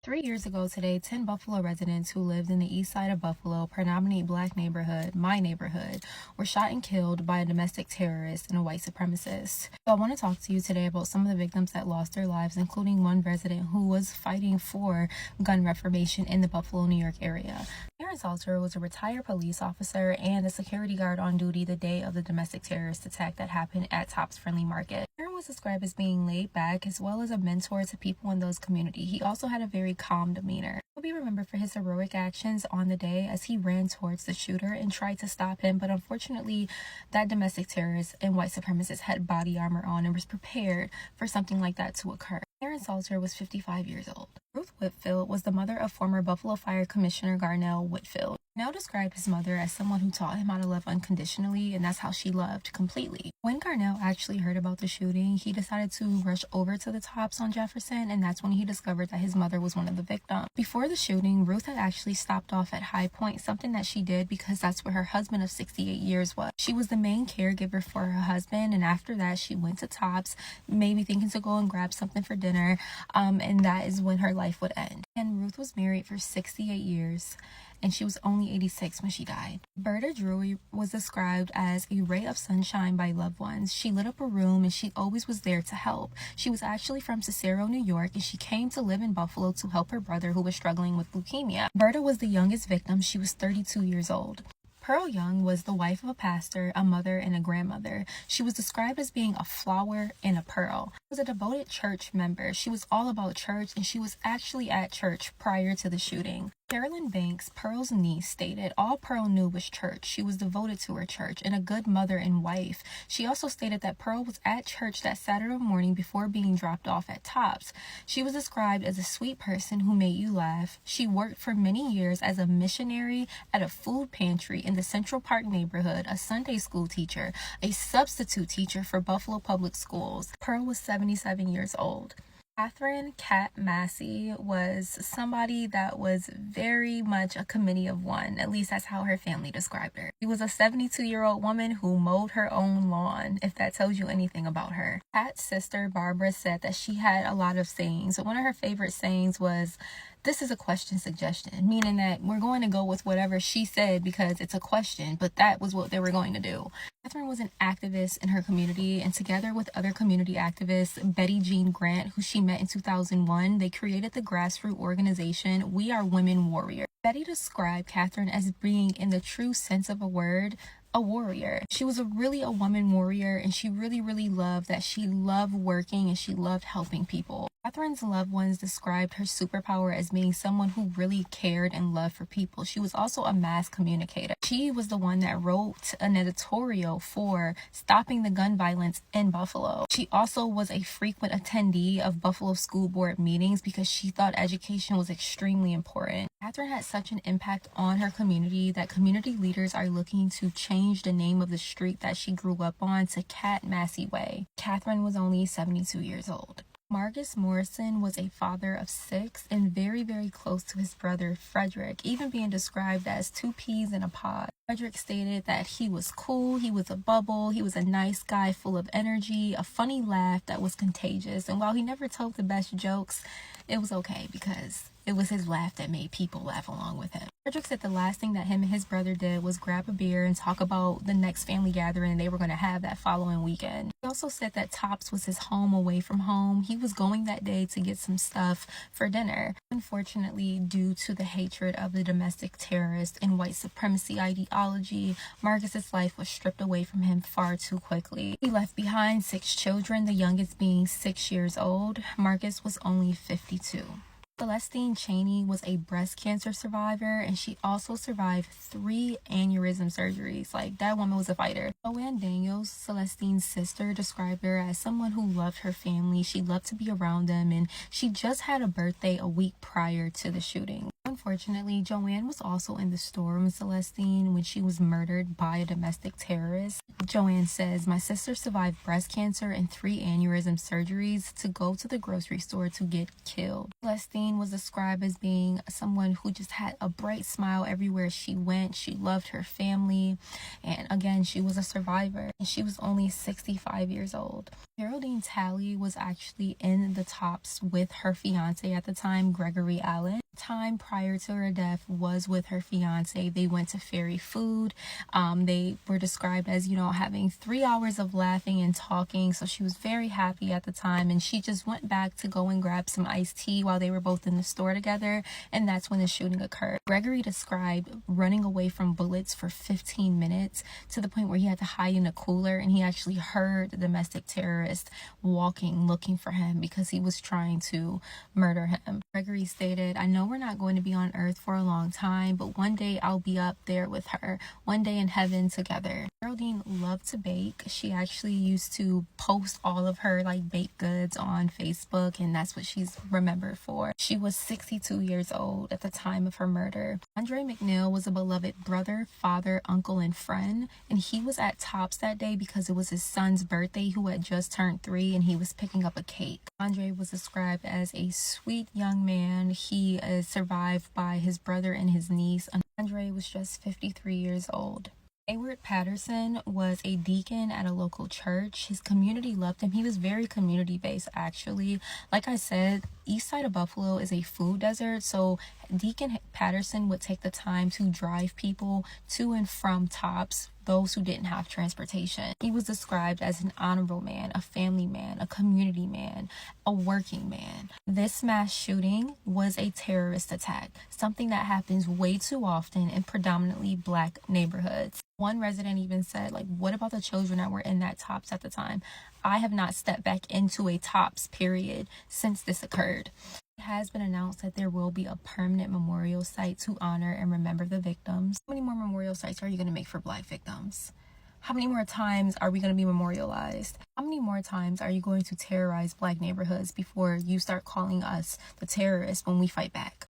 3 years ago today, 10 Buffalo residents who lived in the east side of Buffalo, predominantly black neighborhood, my neighborhood, were shot and killed by a domestic terrorist and a white supremacist. So I want to talk to you today about some of the victims that lost their lives, including one resident who was fighting for gun reformation in the Buffalo, New York area. Aaron Salter was a retired police officer and a security guard on duty the day of the domestic terrorist attack that happened at Tops Friendly Market. Aaron was described as being laid back as well as a mentor to people in those community. He also had a very calm demeanor. He'll be remembered for his heroic actions on the day as he ran towards the shooter and tried to stop him, but unfortunately that domestic terrorist and white supremacist had body armor on and was prepared for something like that to occur. Aaron Salter was 55 years old. Ruth Whitfield was the mother of former Buffalo Fire Commissioner Garnell Whitfield. Garnell described his mother as someone who taught him how to love unconditionally, and that's how she loved completely. When Garnell actually heard about the shooting, he decided to rush over to the Tops on Jefferson, and that's when he discovered that his mother was one of the victims. Before the shooting, Ruth had actually stopped off at High Point, something that she did because that's where her husband of 68 years was. She was the main caregiver for her husband, and after that, she went to Tops, maybe thinking to go and grab something for dinner, and that is when her life would end. And Ruth was married for 68 years. And she was only 86 when she died. Berta Drury was described as a ray of sunshine by loved ones. She lit up a room and she always was there to help. She was actually from Cicero, New York, and she came to live in Buffalo to help her brother who was struggling with leukemia. Berta was the youngest victim. She was 32 years old. Pearl Young was the wife of a pastor, a mother, and a grandmother. She was described as being a flower and a pearl. She was a devoted church member. She was all about church, and she was actually at church prior to the shooting. Carolyn Banks, Pearl's niece, stated all Pearl knew was church. She was devoted to her church and a good mother and wife. She also stated that Pearl was at church that Saturday morning before being dropped off at Tops. She was described as a sweet person who made you laugh. She worked for many years as a missionary at a food pantry in the Central Park neighborhood, a Sunday school teacher, a substitute teacher for Buffalo Public Schools. Pearl was 77 years old. Catherine Cat Massey was somebody that was very much a committee of one. At least that's how her family described her. She was a 72-year-old woman who mowed her own lawn, if that tells you anything about her. Cat's sister, Barbara, said that she had a lot of sayings. One of her favorite sayings was, "This is a question suggestion," meaning that we're going to go with whatever she said because it's a question, but that was what they were going to do. Catherine was an activist in her community, and together with other community activists, Betty Jean Grant, who she met in 2001, they created the grassroots organization We Are Women Warriors. Betty described Catherine as being, in the true sense of a word, a warrior. She was really a woman warrior, and she really loved that. She loved working and she loved helping people. Catherine's loved ones described her superpower as being someone who really cared and loved for people. She was also a mass communicator. She was the one that wrote an editorial for stopping the gun violence in Buffalo. She also was a frequent attendee of Buffalo school board meetings because she thought education was extremely important. Catherine had such an impact on her community that community leaders are looking to change the name of the street that she grew up on to Cat Massey Way. Catherine was only 72 years old. Marcus Morrison was a father of 6 and very close to his brother Frederick, even being described as 2 peas in a pod. Frederick stated that he was cool, he was a bubble, he was a nice guy full of energy, a funny laugh that was contagious, and while he never told the best jokes, it was okay because it was his laugh that made people laugh along with him. Frederick said the last thing that him and his brother did was grab a beer and talk about the next family gathering they were going to have that following weekend. He also said that Tops was his home away from home. He was going that day to get some stuff for dinner. Unfortunately, due to the hatred of the domestic terrorist and white supremacy ideology, Marcus's life was stripped away from him far too quickly. He left behind 6 children, the youngest being 6 years old. Marcus was only 52. Celestine Chaney was a breast cancer survivor, and she also survived 3 aneurysm surgeries. Like, that woman was a fighter. Joanne Daniels, Celestine's sister, described her as someone who loved her family. She loved to be around them, and she just had a birthday a week prior to the shooting. Unfortunately, Joanne was also in the storeroom with Celestine when she was murdered by a domestic terrorist. Joanne says, "My sister survived breast cancer and 3 aneurysm surgeries to go to the grocery store to get killed." Celestine was described as being someone who just had a bright smile everywhere she went. She loved her family. And again, she was a survivor. And she was only 65 years old. Geraldine Talley was actually in the tops with her fiance at the time, Gregory Allen. Time prior to her death was with her fiance. They went to Fairy Food. They were described as, having 3 hours of laughing and talking. So she was very happy at the time, and she just went back to go and grab some iced tea while they were both in the store together, and that's when the shooting occurred. Gregory described running away from bullets for 15 minutes to the point where he had to hide in a cooler, and he actually heard the domestic terrorist walking looking for him because he was trying to murder him. Gregory stated, "I know we're not going to be on earth for a long time, but one day I'll be up there with her, one day in heaven together." Geraldine loved to bake. She actually used to post all of her baked goods on Facebook, and that's what she's remembered for. She was 62 years old at the time of her murder. Andre McNeil was a beloved brother, father, uncle, and friend, and he was at Tops that day because it was his son's birthday, who had just turned 3, and he was picking up a cake. Andre was described as a sweet young man. He is survived by his brother and his niece. Andre was just 53 years old. Hayward Patterson was a deacon at a local church. His community loved him. He was very community-based, actually. Like I said, east side of Buffalo is a food desert, so Deacon Patterson would take the time to drive people to and from Tops, those who didn't have transportation. He was described as an honorable man, a family man, a community man, a working man. This mass shooting was a terrorist attack, something that happens way too often in predominantly Black neighborhoods. One resident even said, what about the children that were in that Tops at the time? I have not stepped back into a Tops period since this occurred. It has been announced that there will be a permanent memorial site to honor and remember the victims. How many more memorial sites are you going to make for Black victims? How many more times are we going to be memorialized? How many more times are you going to terrorize Black neighborhoods before you start calling us the terrorists when we fight back?